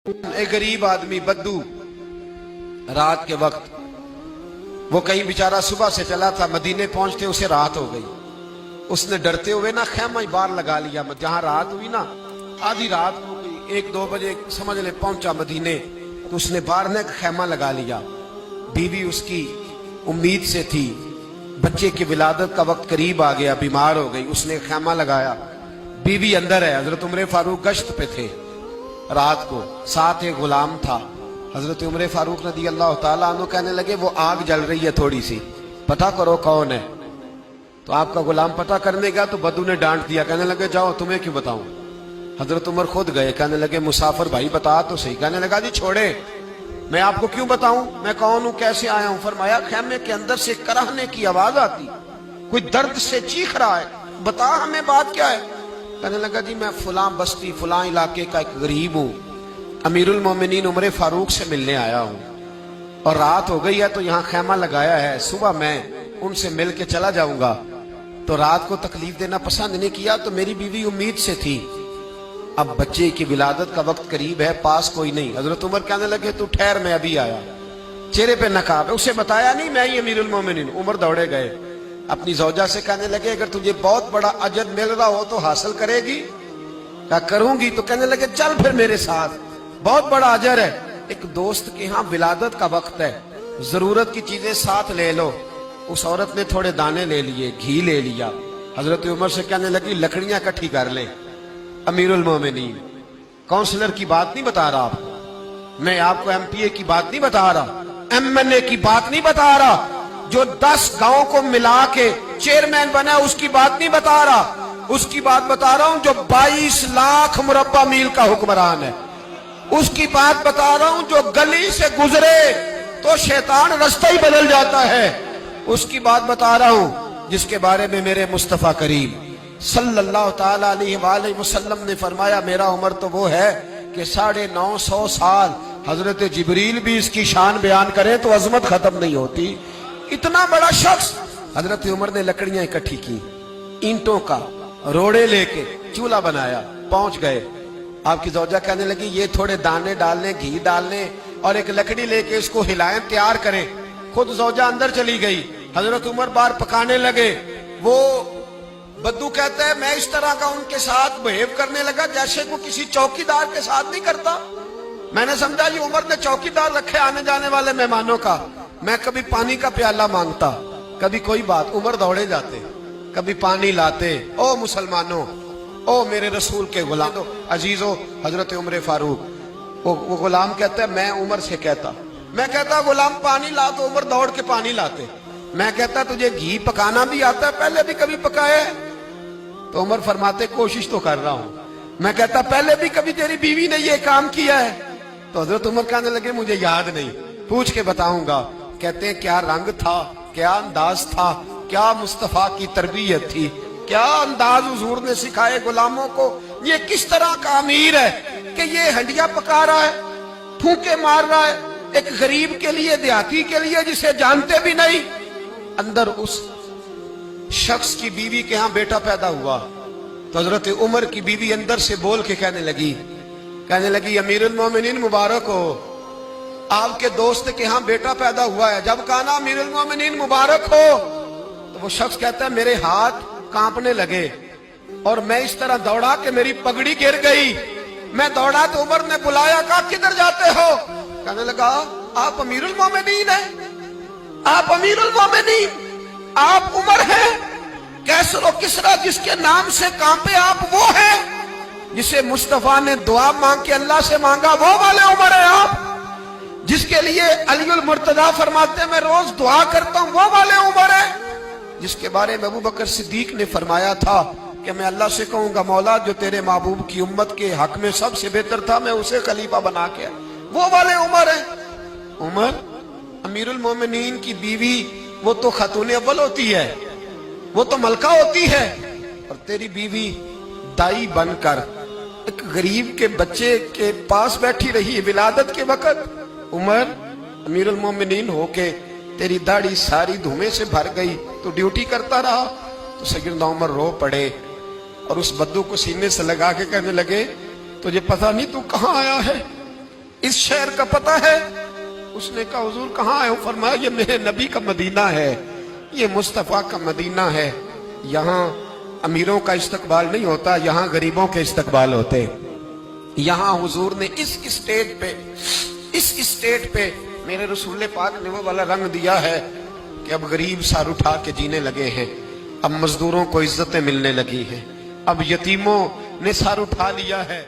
एक गरीब आदमी बद्दू रात के वक्त वो कहीं बेचारा सुबह से चला था, मदीने पहुंचते उसे रात हो गई। उसने डरते हुए ना खैमा ही बाहर लगा लिया। जहां रात हुई ना, आधी रात हो गई, 1-2 बजे समझ ले पहुंचा मदीने, तो उसने बाहर ने खैमा लगा लिया। बीवी उसकी उम्मीद से थी, बच्चे की विलादत का वक्त करीब आ गया, बीमार हो गई, उसने खैमा लगाया। बीवी अंदर है, हजरत उमर फारूक गश्त पे थे रात को, साथ एक गुलाम था। हजरत उमर फारूक रज़ी अल्लाह ताला अन्हु कहने लगे वो आग जल रही है थोड़ी सी, पता करो कौन है। तो आपका गुलाम पता करने गया तो बद्दू ने डांट दिया, कहने लगे जाओ तुम्हें क्यों बताऊं। हजरत उमर खुद गए, कहने लगे मुसाफिर भाई बता तो सही। कहने लगा जी छोड़े, मैं आपको क्यों बताऊं, मैं कौन हूं, कैसे आया हूं। फरमाया खैमे के अंदर से कराहने की आवाज आती, कोई दर्द से चीख रहा है, बता हमें बात क्या है। कहने लगा जी मैं फलां बस्ती फलां इलाके का एक गरीब हूं, अमीरुल मोमिनीन उमर फारूक से मिलने आया हूं और रात हो गई है तो यहाँ खैमा लगाया है, सुबह मैं उनसे मिल के चला जाऊंगा। तो रात को तकलीफ देना पसंद नहीं किया, तो मेरी बीवी उम्मीद से थी, अब बच्चे की विलादत का वक्त करीब है, पास कोई नहीं। हजरत उमर कहने लगे तू ठहर, मैं अभी आया। चेहरे पे नकाब है, उसे बताया नहीं मैं ही अमीरुल मोमिनीन। उमर दौड़े गए, अपनी जौजा से कहने लगे अगर तुझे बहुत बड़ा अजर मिल रहा हो तो हासिल करेगी। क्या करूंगी। तो कहने लगे चल फिर मेरे साथ, बहुत बड़ा अजर है। एक दोस्त के यहाँ विलादत का वक्त है, जरूरत की चीजें साथ ले लो। उस औरत ने थोड़े दाने ले लिए, घी ले लिया। हजरत उमर से कहने लगी लकड़ियां इकट्ठी कर ले। अमीरुल मोमिनीन, काउंसलर की बात नहीं बता रहा आपको, मैं आपको एमपीए की बात नहीं बता रहा, एमएनए की बात नहीं बता रहा, जो 10 गांव को मिला के चेयरमैन बना उसकी बात नहीं बता रहा, उसकी बात बता रहा हूं जो 22 लाख मुरब्बा मील का हुक्मरान है। उसकी बात बता रहा हूं जो गली से गुजरे तो शैतान रास्ता ही बदल जाता है। उसकी बात बता रहा हूं जिसके बारे में मेरे मुस्तफा करीम सल्लल्लाहु ताला अलैहि वसल्लम ने फरमाया मेरा उम्र तो वो है कि 950 साल हजरत जिब्रील भी इसकी शान बयान करें तो अजमत खत्म नहीं होती। इतना बड़ा शख्स। हजरत उमर ने लकड़ियां इकट्ठी की, ईंटों का रोड़े लेके चूल्हा बनाया, पहुंच गए। आपकी जौजा कहने लगी ये थोड़े दाने डालने, घी डालने और एक लकड़ी लेके इसको हिलाएं, तैयार करें। खुद जौजा अंदर चली गई, हजरत उमर बाहर पकाने लगे। वो बद्दू कहता है मैं इस तरह का उनके साथ बिहेव करने लगा जैसे को किसी चौकीदार के साथ नहीं करता। मैंने समझा ये उमर ने चौकीदार रखे आने जाने वाले मेहमानों का। मैं कभी पानी का प्याला मांगता, कभी कोई बात, उमर दौड़े जाते, कभी पानी लाते। ओ मुसलमानों, ओ मेरे रसूल के गुलाम अजीजो, हजरत उमर फारूक। वो गुलाम कहता है मैं उमर से कहता, मैं कहता गुलाम पानी ला, तो उमर दौड़ के पानी लाते। मैं कहता तुझे घी पकाना भी आता है, पहले भी कभी पकाया है? तो उमर फरमाते कोशिश तो कर रहा हूं। मैं कहता पहले भी कभी तेरी बीवी ने ये काम किया है? तो हजरत उमर कहने लगे मुझे याद नहीं, पूछ के बताऊंगा। कहते हैं क्या रंग था, क्या अंदाज था, क्या मुस्तफा की तरबियत थी, क्या अंदाज हुजूर ने सिखाए गुलामों को। ये किस तरह का अमीर है कि ये हंडिया पका रहा है, फूंके मार रहा है एक गरीब के लिए, देहाती के लिए जिसे जानते भी नहीं। अंदर उस शख्स की बीवी के यहाँ बेटा पैदा हुआ तो हजरत उमर की बीवी अंदर से बोल के कहने लगी अमीरुल मोमिनीन मुबारक हो, आपके दोस्त के यहाँ बेटा पैदा हुआ है। जब कहा ना अमीरुल मोमिनीन मुबारक हो, तो वो शख्स कहता है मेरे हाथ कांपने लगे और मैं इस तरह दौड़ा कि मेरी पगड़ी गिर गई। मैं दौड़ा तो उमर ने बुलाया, कहा किधर जाते हो? कहने लगा आप अमीरुल मोमिनीन हैं, आप अमीरुल मोमिनीन, आप उमर हैं। कैसर और किसरा जिसके नाम से कांपे आप वो हैं जिसे मुस्तफा ने दुआ मांग के अल्लाह से मांगा, वो वाले उमर है आप। जिसके लिए अलीउल मुर्तजा फरमाते मैं रोज दुआ करता हूं, वो वाले उमर है। जिसके बारे में अबू बकर सिद्दीक ने फरमाया था कि मैं अल्लाह से कहूंगा मौला जो तेरे महबूब की उम्मत के हक में सबसे बेहतर था मैं उसे खलीफा बना के, वो वाले उमर है। उमर अमीरुल मोमिनीन की बीवी वो तो खातून अव्वल होती है, वो तो मलका होती है, और तेरी बीवी दाई बनकर एक गरीब के बच्चे के पास बैठी रही विलादत के वक्त। उमर अमीरुल मोमिनीन होके तेरी दाढ़ी सारी धुएं से भर गई, तो ड्यूटी करता रहा। तो सैयदना उमर रो पड़े और उस बद्दू को सीने से लगा के कहने लगे तुझे पता नहीं तू कहां आया है, इस शहर का पता है? उसने कहा हुजूर कहाँ है? फरमाया ये मेरे नबी का मदीना है, ये मुस्तफा का मदीना है। यहाँ अमीरों का इस्तकबाल नहीं होता, यहाँ गरीबों के इस्तकबाल होते। यहाँ हुजूर ने इस स्टेट पे मेरे रसूल पाक ने वो वाला रंग दिया है कि अब गरीब सर उठा के जीने लगे हैं, अब मजदूरों को इज्जतें मिलने लगी हैं, अब यतीमों ने सर उठा लिया है।